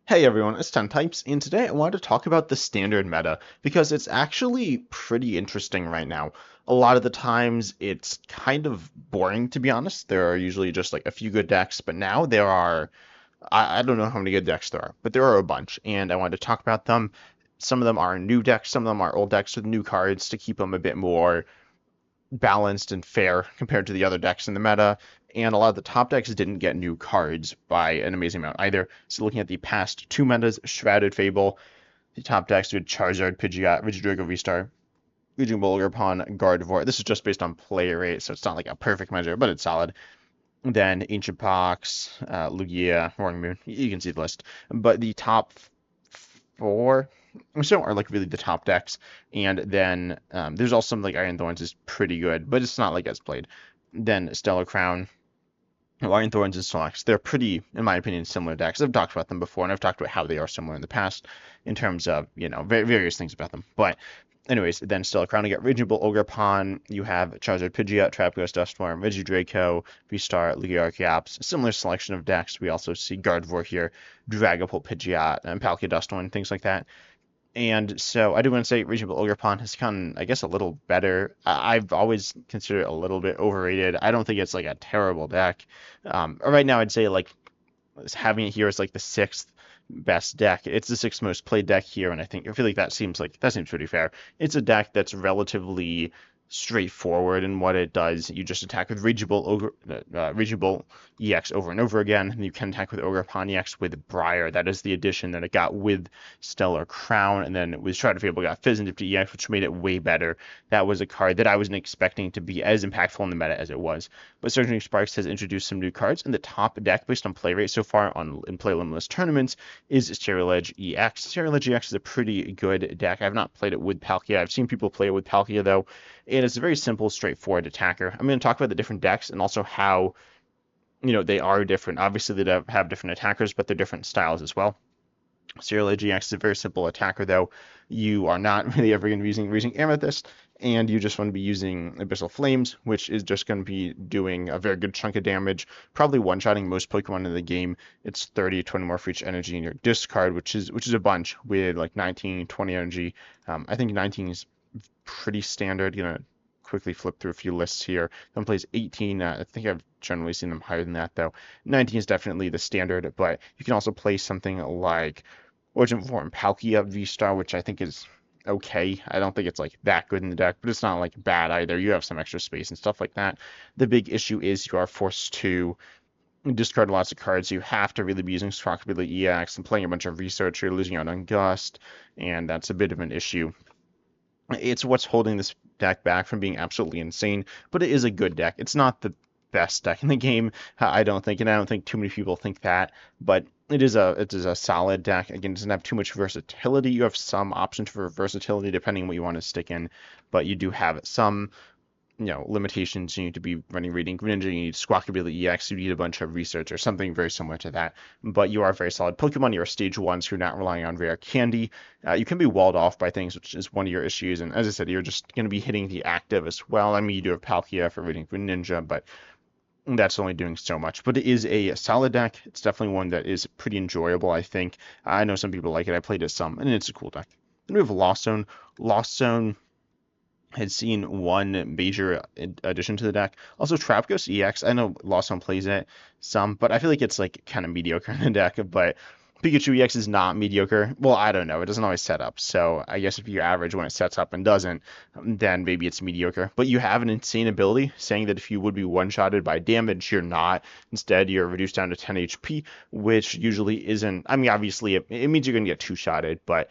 Hey everyone, it's 10 Types, and today I wanted to talk about the standard meta because it's actually pretty interesting right now. A lot of the times it's kind of boring, to be honest. There are usually just like a few good decks, but now there are, I don't know how many good decks there are, but there are a bunch, and I wanted to talk about them. Some of them are new decks, some of them are old decks with new cards to keep them a bit more balanced and fair compared to the other decks in the meta. And a lot of the top decks didn't get new cards by an amazing amount either. So looking at the past two metas, Shrouded Fable, the top decks with Charizard, Pidgeot, Regidrago VSTAR, Bolt Ogerpon, Gardevoir. This is just based on play rate, so it's not like a perfect measure, but it's solid. Then Ancient Pox, Lugia, Roaring Moon. You can see the list. But the top four so are like really the top decks. And then there's also some like Iron Thorns is pretty good, but it's not like as played. Then Stellar Crown, Iron Thorns and Snorlax. They're pretty, in my opinion, similar decks. I've talked about them before, and I've talked about how they are similar in the past in terms of, various things about them. But anyways, then Stellar Crown, you got Regidrago Ogerpon, you have Charizard Pidgeot, Trapghost Dustworm, Regidrago, V-Star, Lugia Archeops, similar selection of decks. We also see Gardevoir here, Dragapult Pidgeot, and Palkia Dustworm, things like that. And so I do want to say Reasonable Ogerpon has gotten, I guess, a little better. I've always considered it a little bit overrated. I don't think it's like a terrible deck. Right now, I'd say like having it here is like the sixth best deck. It's the sixth most played deck here, and I feel like that seems pretty fair. It's a deck that's relatively straightforward in what it does. You just attack with Reachable EX over and over again, and you can attack with Ogerpon EX with Briar. That is the addition that it got with Stellar Crown, and then with Shroud of Fable got Fizzing to EX, which made it way better. That was a card that I wasn't expecting to be as impactful in the meta as it was. But Surging Sparks has introduced some new cards, and the top deck based on play rate so far in Play Limitless tournaments is Ceruledge EX. Ceruledge EX is a pretty good deck. I've not played it with Palkia. I've seen people play it with Palkia though, and it's a very simple, straightforward attacker. I'm going to talk about the different decks and also how, they are different. Obviously, they have different attackers, but they're different styles as well. Ceruledge EX is a very simple attacker, though. You are not really ever going to be using Amethyst, and you just want to be using Abyssal Flames, which is just going to be doing a very good chunk of damage, probably one-shotting most Pokemon in the game. It's 30, 20 more for each energy in your discard, which is a bunch with like 19, 20 energy. I think 19 is pretty standard. Quickly flip through a few lists here. Someone plays 18. I think I've generally seen them higher than that, though. 19 is definitely the standard, but you can also play something like Origin Form Palkia V-Star, which I think is okay. I don't think it's like that good in the deck, but it's not like bad either. You have some extra space and stuff like that. The big issue is you are forced to discard lots of cards. You have to really be using Squawkabilly EX and playing a bunch of research. You're losing out on Gust, and that's a bit of an issue. It's what's holding this deck back from being absolutely insane, but it is a good deck. It's not the best deck in the game, I don't think, and I don't think too many people think that, but it is a solid deck. Again, it doesn't have too much versatility. You have some options for versatility depending on what you want to stick in, but you do have some limitations. You need to be running Radiant Greninja, you need Squawkabilly EX, you need a bunch of research or something very similar to that. But you are a very solid Pokemon. You're a stage one, so you're not relying on rare candy. You can be walled off by things, which is one of your issues. And as I said, you're just going to be hitting the active as well. I mean, you do have Palkia for Radiant Greninja, but that's only doing so much. But it is a solid deck. It's definitely one that is pretty enjoyable, I think. I know some people like it. I played it some, and it's a cool deck. Then we have Lost Zone. Lost Zone had seen one major addition to the deck. Also, Trapghost EX. I know Lost Zone plays it some, but I feel like it's like kind of mediocre in the deck. But Pikachu EX is not mediocre. Well, I don't know. It doesn't always set up. So I guess if you're average when it sets up and doesn't, then maybe it's mediocre. But you have an insane ability saying that if you would be one-shotted by damage, you're not. Instead, you're reduced down to 10 HP, which usually isn't. I mean, obviously, it means you're going to get two-shotted, but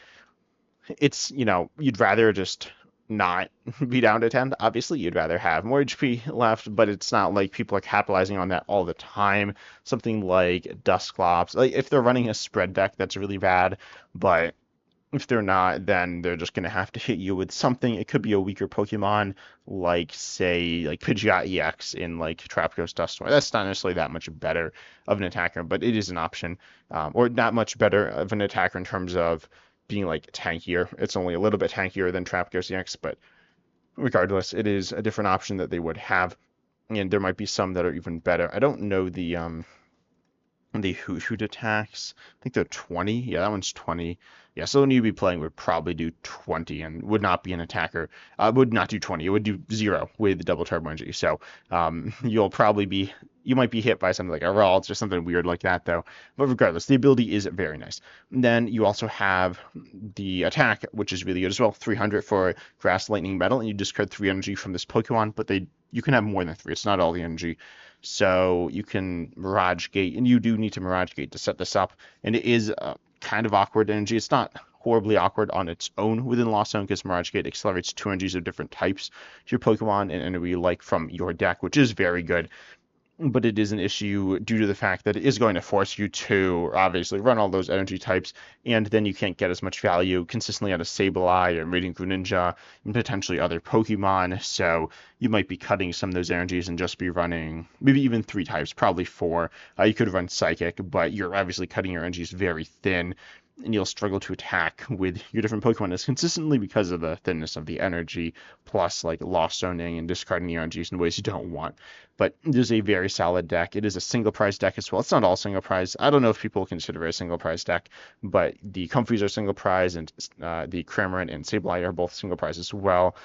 it's, you'd rather just not be down to 10. Obviously, you'd rather have more HP left, but it's not like people are capitalizing on that all the time. Something like Dusclops, like if they're running a spread deck, that's really bad, but if they're not, then they're just going to have to hit you with something. It could be a weaker Pokemon, like, say, like Pidgeot EX in, like, Trapghost Dustorm. That's not necessarily that much better of an attacker, but it is an option. Or not much better of an attacker in terms of being like tankier. It's only a little bit tankier than Trapghost EX, but regardless, it is a different option that they would have, and there might be some that are even better. I don't know the the Hoot attacks, I think they're 20. Yeah, that one's 20. Yeah, so one you'd be playing would probably do 20 and would not be an attacker. Would not do 20. It would do 0 with double turbo energy. So you might be hit by something like a Ralts or something weird like that, though. But regardless, the ability is very nice. And then you also have the attack, which is really good as well. 300 for Grass, Lightning, Metal, and you discard 3 energy from this Pokemon, but you can have more than 3. It's not all the energy. So you can Mirage Gate, and you do need to Mirage Gate to set this up. And it is kind of awkward energy. It's not horribly awkward on its own within Lost Zone because Mirage Gate accelerates 2 energies of different types to your Pokemon and energy like from your deck, which is very good. But it is an issue due to the fact that it is going to force you to obviously run all those energy types, and then you can't get as much value consistently out of Sableye or Radiant Greninja and potentially other Pokemon. So you might be cutting some of those energies and just be running maybe even 3 types, probably 4. You could run Psychic, but you're obviously cutting your energies very thin, and you'll struggle to attack with your different Pokemon as consistently because of the thinness of the energy, plus like lost zoning and discarding the energies in ways you don't want. But it is a very solid deck. It is a single prize deck as well. It's not all single prize. I don't know if people consider it a single prize deck, but the Comfies are single prize, and the Cramorant and Sableye are both single prize as well.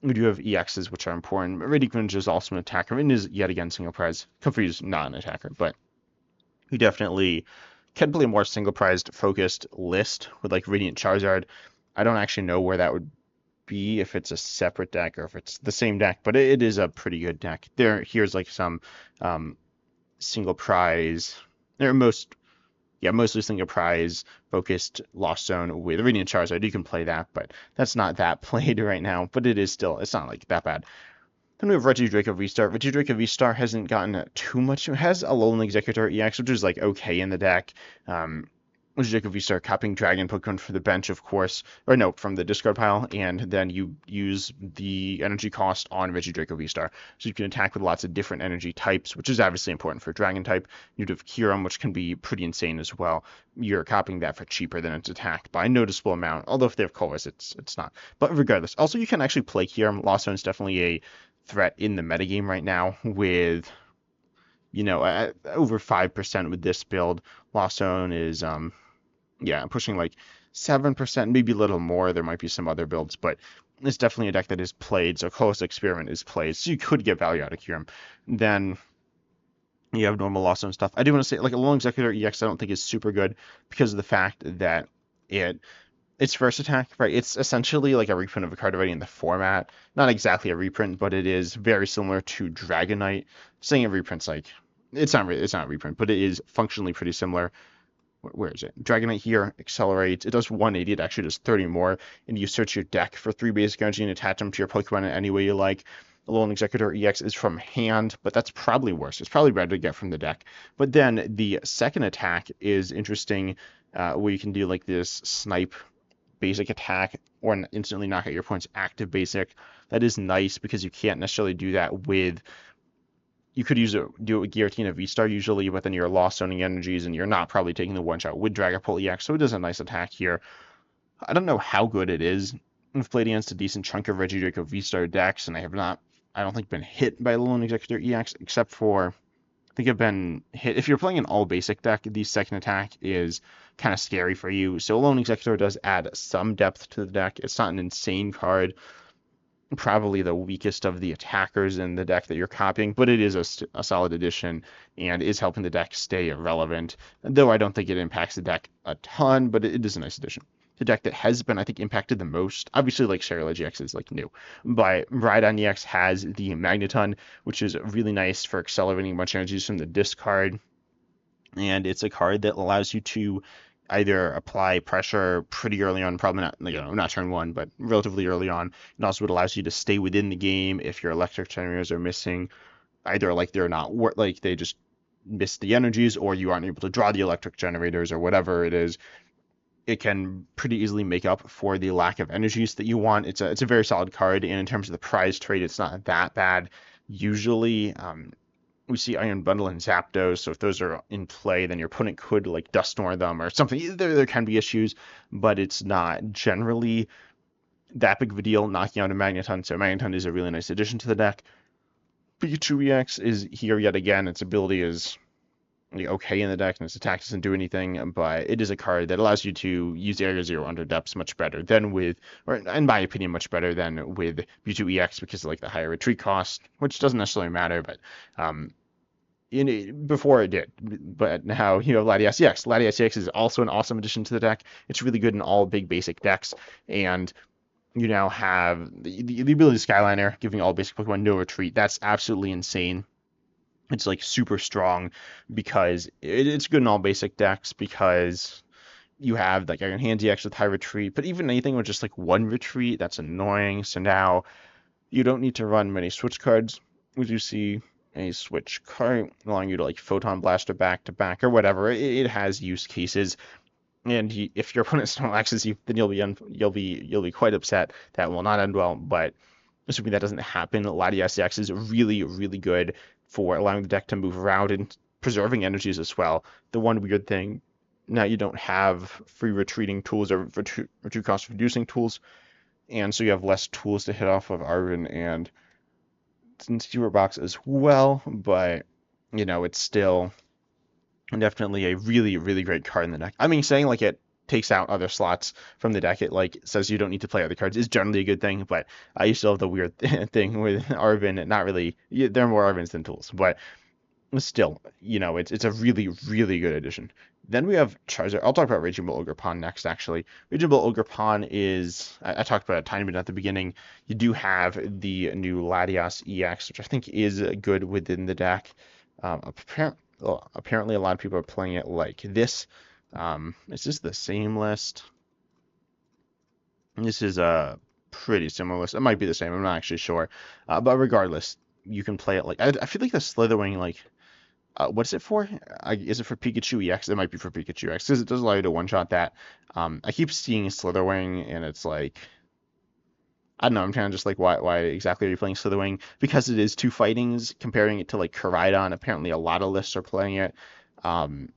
We do have EXs, which are important. Radiant Greninja is also an attacker and is yet again single prize. Comfrey is not an attacker, but we definitely can play a more single prized focused list with like Radiant Charizard. I don't actually know where that would be, if it's a separate deck or if it's the same deck, but it is a pretty good deck. Here's like some single prize. Mostly single prize focused Lost Zone with Radiant Charizard. You can play that, but that's not that played right now. But it's not like that bad. Then we have Regidrago VSTAR. Regidrago VSTAR hasn't gotten too much. It has a Lone Executor EX, which is like okay in the deck. Regidrago VSTAR copying Dragon Pokemon for the bench, of course, or no, from the discard pile, and then you use the energy cost on Regidrago VSTAR. So you can attack with lots of different energy types, which is obviously important for Dragon type. You have Kyurem, which can be pretty insane as well. You're copying that for cheaper than its attack by a noticeable amount, although if they have colors, it's not. But regardless, also you can actually play Kyurem. Lost Zone is definitely a threat in the metagame right now with, over 5% with this build. Lost Zone is, pushing like 7%, maybe a little more. There might be some other builds, but it's definitely a deck that is played, so Close Experiment is played, so you could get value out of Kyurem. Then you have normal Lost Zone stuff. I do want to say, like, a Lone Executor EX I don't think is super good because of the fact that its first attack, right? It's essentially like a reprint of a card already in the format. Not exactly a reprint, but it is very similar to Dragonite. Saying a reprint's like, it's not a reprint, but it is functionally pretty similar. Where is it? Dragonite here accelerates. It does 180. It actually does 30 more. And you search your deck for 3 basic energy and attach them to your Pokemon in any way you like. The Lone Executor EX is from hand, but that's probably worse. It's probably better to get from the deck. But then the second attack is interesting, where you can do like this snipe basic attack or instantly knock out your opponent's active basic. That is nice because you can't necessarily do that with. You could do it with Giratina V-Star usually, but then you're lost zoning energies and you're not probably taking the one shot with Dragapult EX, so it is a nice attack here. I don't know how good it is. I've played against a decent chunk of Regidrago V-Star decks, and I don't think been hit by Lone Executor EX, except for, I think I've been hit. If you're playing an all basic deck, the second attack is kind of scary for you. So Lone Executor does add some depth to the deck. It's not an insane card. Probably the weakest of the attackers in the deck that you're copying, but it is a solid addition and is helping the deck stay relevant. Though I don't think it impacts the deck a ton, but it is a nice addition. The deck that has been, I think, impacted the most, obviously, like Ceruledge EX is like new, but Miraidon EX has the Magneton, which is really nice for accelerating a bunch of energies from the discard, and it's a card that allows you to either apply pressure pretty early on, probably not turn 1, but relatively early on. And also it allows you to stay within the game if your electric generators are missing, either like they're not like they just miss the energies, or you aren't able to draw the electric generators, or whatever it is. It can pretty easily make up for the lack of energies that you want. It's a very solid card, and in terms of the prize trade, it's not that bad. Usually, we see Iron Bundle and Zapdos, so if those are in play, then your opponent could like Dusknoir them or something. There can be issues, but it's not generally that big of a deal knocking out a Magneton, so Magneton is a really nice addition to the deck. Pikachu EX is here yet again. Its ability is okay in the deck, and its attack doesn't do anything, but it is a card that allows you to use Area Zero under depths much better than with, or in my opinion, much better than with Mewtwo EX because of like the higher retreat cost, which doesn't necessarily matter, but before it did. But now you have Latias EX. Latias EX is also an awesome addition to the deck. It's really good in all big basic decks, and you now have the ability Skyliner, giving all basic Pokemon no retreat. That's absolutely insane. It's like super strong because it's good in all basic decks because you have like Iron Hand DX with high retreat, but even anything with just like one retreat, that's annoying. So now you don't need to run many switch cards. Would you see a switch card allowing you to like Photon Blaster back to back or whatever? It has use cases, and if your opponent still axes you, then you'll be quite upset. That will not end well, but assuming that doesn't happen, Latias X is really, really good for allowing the deck to move around and preserving energies as well. The one weird thing, now you don't have free retreating tools or retreat cost reducing tools, and so you have less tools to hit off of Arvin and Stewer Box as well, but it's still definitely a really, really great card in the deck. I mean, saying like it takes out other slots from the deck, it like says you don't need to play other cards is generally a good thing, but you still have the weird thing with Arvin. Not really, there are more Arvins than tools, but still, it's a really, really good addition. Then we have Charizard. I'll talk about Raging Bolt Ogerpon next, actually. Raging Bolt Ogerpon is, I talked about it a tiny bit at the beginning. You do have the new Latias EX, which I think is good within the deck. Apparently, a lot of people are playing it like this. Is this the same list? This is a pretty similar list. It might be the same. I'm not actually sure. But regardless, you can play it like I feel like the Slitherwing like. What's it for? Is it for Pikachu EX? It might be for Pikachu EX because it does allow you to one-shot that. I keep seeing Slitherwing and it's like I don't know. I'm kind of just like why exactly are you playing Slitherwing? Because it is two fightings. Comparing it to like Koraidon, apparently a lot of lists are playing it. Um,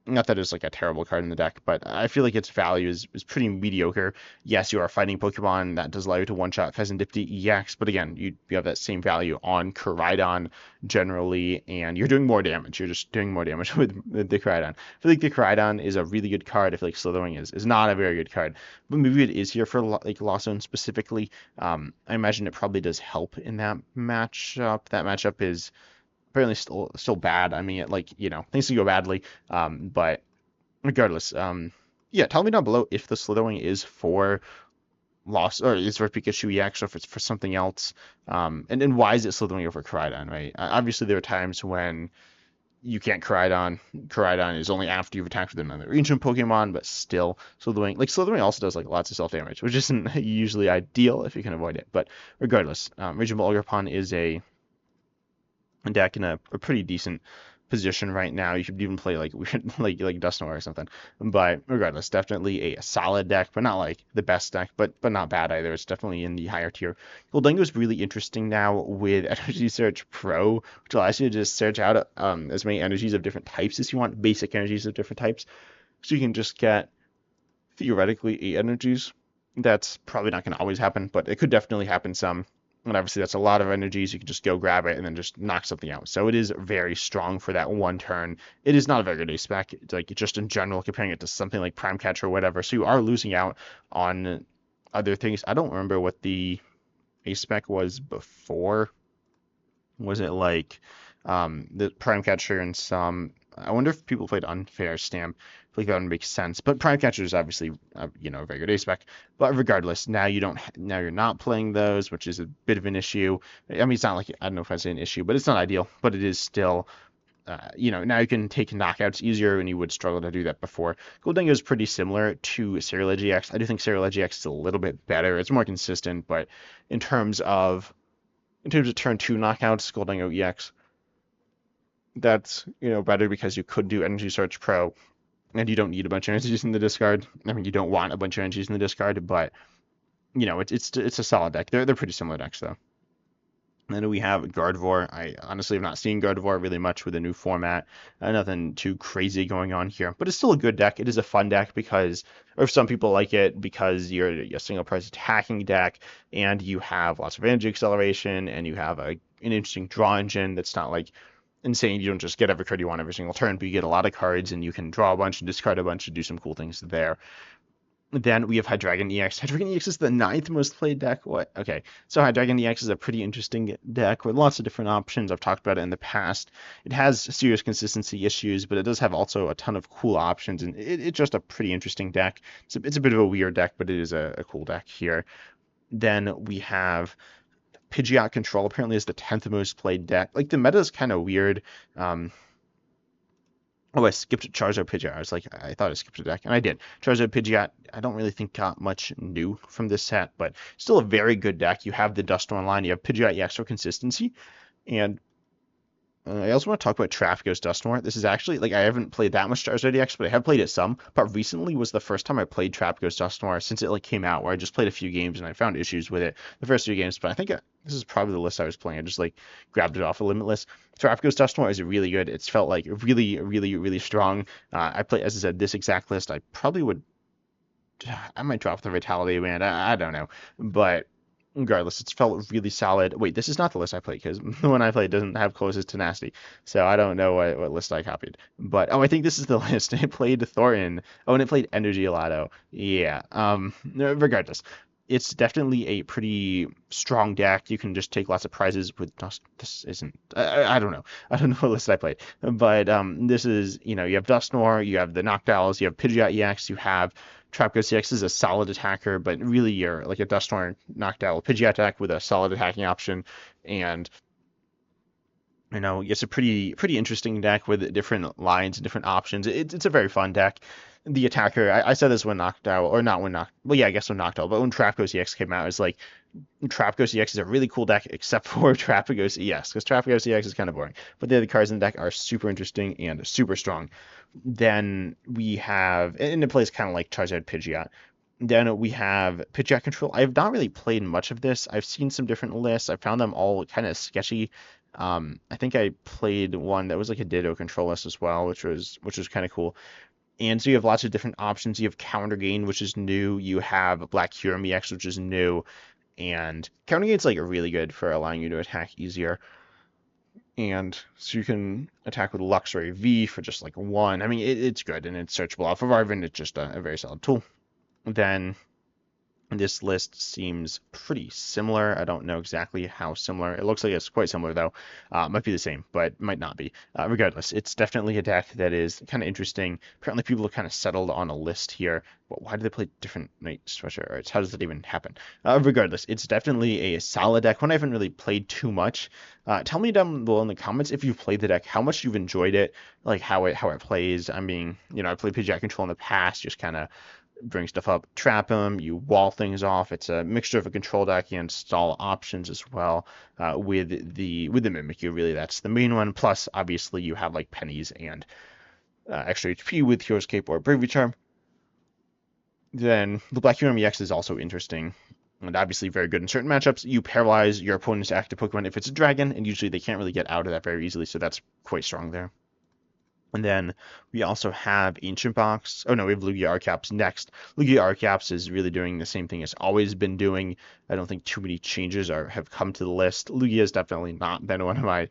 Not that it's like a terrible card in the deck, but I feel like its value is pretty mediocre. Yes, you are fighting Pokemon that does allow you to one-shot Pheasantipti EX, but again, you have that same value on Koraidon generally, and you're doing more damage. You're just doing more damage with the Koraidon. I feel like the Koraidon is a really good card. I feel like Slitherwing is not a very good card, but maybe it is here for like Lost Zone specifically. I imagine it probably does help in that matchup. That matchup is apparently still bad. I mean, like things can go badly, but regardless, yeah. Tell me down below if the Slitherwing is for Lost or is for Pikachu EX or if it's for something else. And then why is it Slitherwing over Koraidon, right? Obviously, there are times when you can't Koraidon. Koraidon is only after you've attacked with another ancient Pokemon, but still, Slitherwing also does like lots of self damage, which isn't usually ideal if you can avoid it. But regardless, Raging Bolt Ogerpon is a deck in a pretty decent position right now. You could even play like weird like Dusknoir or something. But regardless, definitely a solid deck, but not like the best deck, but not bad either. It's definitely in the higher tier. Gholdengo is really interesting now with Energy Search Pro, which allows you to just search out as many energies of different types as you want, basic energies of different types. So you can just get theoretically 8 energies. That's probably not going to always happen, but it could definitely happen some. And obviously that's a lot of energies. You can just go grab it and then just knock something out. So it is very strong for that one turn. It is not a very good ace spec. It's like just in general, comparing it to something like Prime Catcher or whatever. So you are losing out on other things. I don't remember what the ace spec was before. Was it like the Prime Catcher and some? I wonder if people played Unfair Stamp. I feel like that would make sense. But Prime Catcher is obviously a very good ace spec. But regardless, now you're not playing those, which is a bit of an issue. I mean, it's not like I don't know if I say an issue, but it's not ideal. But it is still. Now you can take knockouts easier and you would struggle to do that before. Gholdengo is pretty similar to Ceruledge EX. I do think Ceruledge EX is a little bit better. It's more consistent, but in terms of turn 2 knockouts, Gholdengo EX, that's better because you could do Energy Search Pro and you don't need a bunch of energies in the discard. I mean, you don't want a bunch of energies in the discard, but it's a solid deck. They're pretty similar decks though. And then we have Gardevoir. I honestly have not seen Gardevoir really much with the new format. Nothing too crazy going on here, but it's still a good deck. It is a fun deck or some people like it because you're a single price attacking deck and you have lots of energy acceleration and you have an interesting draw engine that's not like insane. You don't just get every card you want every single turn, but you get a lot of cards, and you can draw a bunch and discard a bunch and do some cool things there. Then we have Hydreigon EX. Hydreigon EX is the ninth most played deck. What? Okay. So Hydreigon EX is a pretty interesting deck with lots of different options. I've talked about it in the past. It has serious consistency issues, but it does have also a ton of cool options, and it's just a pretty interesting deck. It's a bit of a weird deck, but it is a cool deck here. Then we have Pidgeot Control apparently is the 10th most played deck. Like, the meta is kind of weird. Oh, I skipped Charizard Pidgeot. I was like, I thought I skipped a deck, and I did. Charizard Pidgeot, I don't really think got much new from this set, but still a very good deck. You have the Dusknoir line, you have Pidgeot EX for consistency, and I also want to talk about Trafficos Dusknoir. This is actually, like, I haven't played that much Charizard EX, but I have played it some. But recently was the first time I played Trafficos Dusknoir since it, like, came out, where I just played a few games and I found issues with it the first few games. But I think this is probably the list I was playing. I just, like, grabbed it off a Limitless. Trafficos Dusknoir is really good. It's felt like really, really, really strong. I play, as I said, this exact list. I probably would, I might drop the Vitality Band. I don't know. But regardless, it's felt really solid. Wait, this is not the list I played, because the one I played doesn't have closest tenacity, so I don't know what list I copied. But I think this is the list. It played Thorn. Oh, and it played Energy Gelato. Yeah. Regardless, it's definitely a pretty strong deck. You can just take lots of prizes with Dust. This isn't. I don't know. I don't know what list I played, but this is, you have Dusknoir, you have the Noctowls, you have Pidgeot EX, you have Trapco EX is a solid attacker, but really you're like a Dusknoir Noctowl Pidgeot deck with a solid attacking option, and it's a pretty interesting deck with different lines and different options. It's a very fun deck. The attacker, I said this when Noctowl, or not when well, yeah, I guess when Noctowl, but when Trapco EX came out, it's like Trapco EX is a really cool deck, except for Trapagos EX, because Trapagos EX is kind of boring. But the other cards in the deck are super interesting and super strong. Then we have, and it plays kind of like Charizard Pidgeot. Then we have Pidgeot Control. I've not really played much of this. I've seen some different lists. I found them all kind of sketchy. I think I played one that was like a Ditto control list as well, which was kind of cool. And so you have lots of different options. You have Counter Gain, which is new. You have Black Hero EX, which is new. And Counter Gain's like really good for allowing you to attack easier. And so you can attack with Luxury V for just like one. I mean, it's good, and it's searchable off of Arvin. It's just a very solid tool. Then this list seems pretty similar. I don't know exactly how similar. It looks like it's quite similar, though. Might be the same, but might not be. Regardless, it's definitely a deck that is kind of interesting. Apparently, people have kind of settled on a list here. But why do they play different Night Stretcher Arts? How does that even happen? Regardless, it's definitely a solid deck. One I haven't really played too much. Tell me down below in the comments if you've played the deck, how much you've enjoyed it, like how it plays. I mean, I played Pidgeot Control in the past, just kind of bring stuff up, trap them, you wall things off. It's a mixture of a control deck and stall options as well. With the Mimikyu, really that's the main one. Plus, obviously, you have like pennies and extra HP with Hero's Cape or Bravery Charm. Then the Black Hero EX is also interesting, and obviously very good in certain matchups. You paralyze your opponent's active Pokemon if it's a dragon, and usually they can't really get out of that very easily, so that's quite strong there. And then we also have Ancient Box. Oh no, we have Lugia Archetypes next. Lugia Archetypes is really doing the same thing it's always been doing. I don't think too many changes have come to the list. Lugia has definitely not been one of my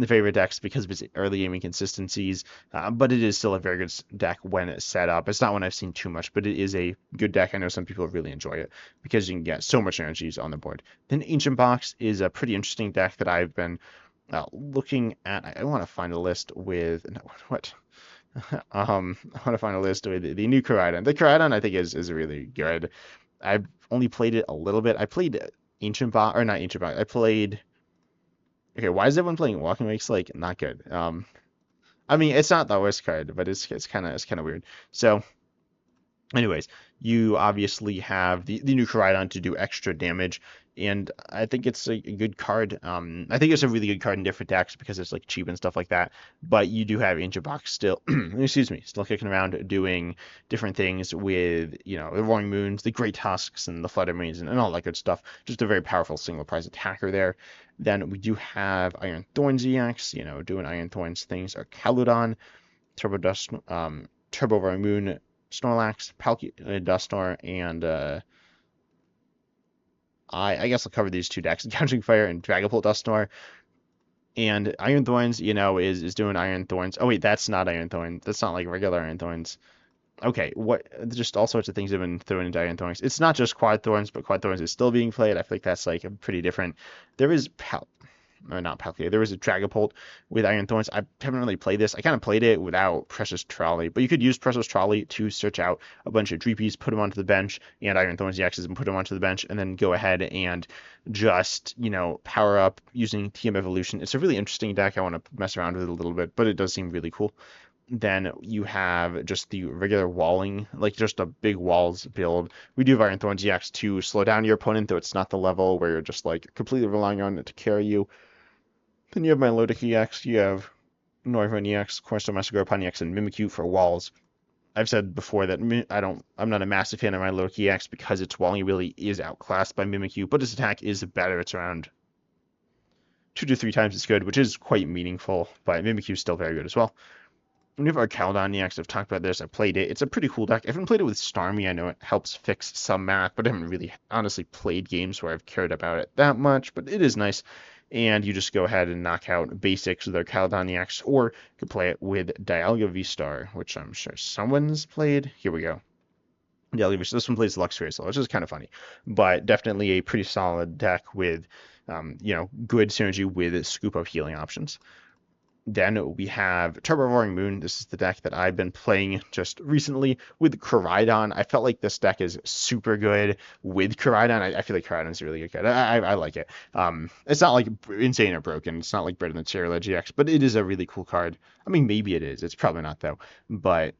favorite decks because of its early gaming consistencies, but it is still a very good deck when it's set up. It's not one I've seen too much, but it is a good deck. I know some people really enjoy it because you can get so much energies on the board. Then Ancient Box is a pretty interesting deck that I've been looking at. I want to find a list with what I want to find a list with the new Miraidon. The Miraidon I think is really good. I've only played it a little bit. I played Ancient Box, or not Ancient Box. I played. Okay, why is everyone playing Walking Wakes? Like, not good. I mean, it's not the worst card, but it's kind of weird. So, anyways, you obviously have the new Miraidon to do extra damage, and I think it's a good card. I think it's a really good card in different decks because it's like cheap and stuff like that. But you do have Ancient Box still, excuse me, still kicking around doing different things with, the Roaring Moons, the Great Tusks, and the Flooded Marines, and all that good stuff. Just a very powerful single prize attacker there. Then we do have Iron Thorns EX, doing Iron Thorns things. Or Caludon, Turbo Dust, Turbo Roaring Moon, Snorlax, Palkia, Dusknoir, and I guess I'll cover these two decks, Encountering Fire and Dragapult Dusknoir. And Iron Thorns, is doing Iron Thorns. Oh wait, that's not Iron Thorns. That's not like regular Iron Thorns. Okay, what? Just all sorts of things have been thrown into Iron Thorns. It's not just Quad Thorns, but Quad Thorns is still being played. I feel like that's like a pretty different. There is or not Palkia. There was a Dragapult with Iron Thorns. I haven't really played this. I kind of played it without Precious Trolley, but you could use Precious Trolley to search out a bunch of Dreepies, put them onto the bench, and Iron Thorns EXs and put them onto the bench, and then go ahead and just, power up using TM Evolution. It's a really interesting deck. I want to mess around with it a little bit, but it does seem really cool. Then you have just the regular walling, like just a big walls build. We do have Iron Thorns EX to slow down your opponent, though it's not the level where you're just like completely relying on it to carry you. Then you have my Milotic EX, you have Noivern EX, Cornerstone Master Ogerpon EX, and Mimikyu for walls. I've said before that I'm not a massive fan of my Milotic EX because its walling really is outclassed by Mimikyu, but its attack is better. It's around 2 to 3 times as good, which is quite meaningful, but Mimikyu is still very good as well. We have our Caldon EX. I've talked about this. I played it. It's a pretty cool deck. I haven't played it with Starmie. I know it helps fix some math, but I haven't really honestly played games where I've cared about it that much, but it is nice. And you just go ahead and knock out basics with our Caldon EX, or you could play it with Dialga VSTAR, which I'm sure someone's played. Here we go. Dialga VSTAR. This one plays Luxray, which is kind of funny, but definitely a pretty solid deck with, good synergy with Scoop Up healing options. Then we have Turbo Roaring Moon. This is the deck that I've been playing just recently with Miraidon. I felt like this deck is super good with Miraidon. I feel like Miraidon is really good. I like it. It's not like insane or broken. It's not like better than Ceruledge EX, but it is a really cool card. I mean, maybe it is. It's probably not though. But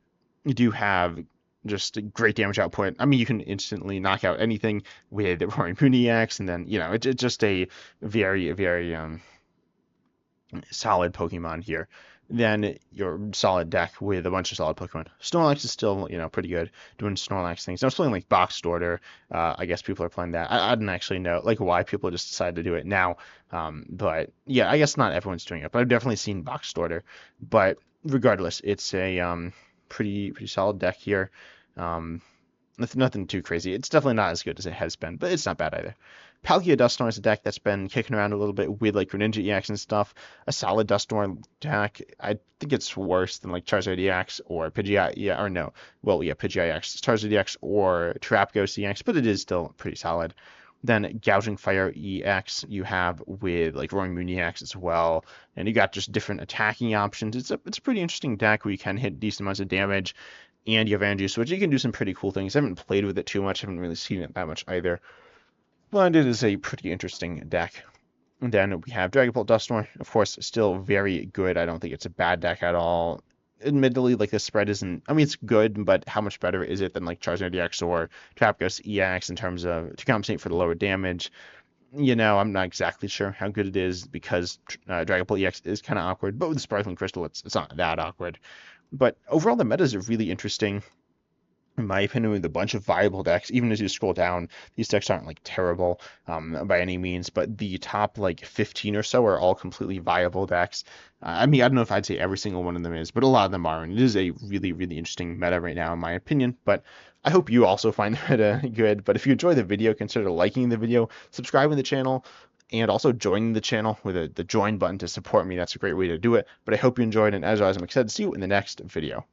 you do have just a great damage output. I mean, you can instantly knock out anything with Roaring Moon EX, and then it's just a very, very solid Pokemon here. Then your solid deck with a bunch of solid Pokemon. Snorlax is still, pretty good doing Snorlax things. I'm still playing like Boxed Order. I guess people are playing that. I didn't actually know like why people just decided to do it now. But yeah, I guess not everyone's doing it, but I've definitely seen Boxed Order. But regardless, it's a pretty solid deck here. Nothing too crazy. It's definitely not as good as it has been, but it's not bad either. Palkia Dusknoir is a deck that's been kicking around a little bit with like Greninja EX and stuff. A solid Dusknoir deck. I think it's worse than like Charizard EX or Pidgeot, Pidgeot EX, Charizard EX or Trapghost EX, but it is still pretty solid. Then Gouging Fire EX you have with like Roaring Moon EX as well, and you got just different attacking options. It's a pretty interesting deck where you can hit decent amounts of damage, and you have Energy Switch. You can do some pretty cool things. I haven't played with it too much. I haven't really seen it that much either. But it is a pretty interesting deck. And then we have Dragapult Dusknoir, of course, still very good. I don't think it's a bad deck at all. Admittedly, like the spread isn't, I mean, it's good, but how much better is it than like Charizard EX or Trapghost EX in terms of to compensate for the lower damage? I'm not exactly sure how good it is because Dragapult EX is kind of awkward, but with the Sparkling Crystal, it's not that awkward. But overall, the metas are really interesting. In my opinion, with a bunch of viable decks. Even as you scroll down, these decks aren't like terrible by any means, but the top like 15 or so are all completely viable decks. I mean, I don't know if I'd say every single one of them is, but a lot of them are, and it is a really, really interesting meta right now, in my opinion. But I hope you also find the meta good. But if you enjoy the video, consider liking the video, subscribing to the channel, and also joining the channel with the join button to support me. That's a great way to do it. But I hope you enjoyed, and as always, I'm excited to see you in the next video.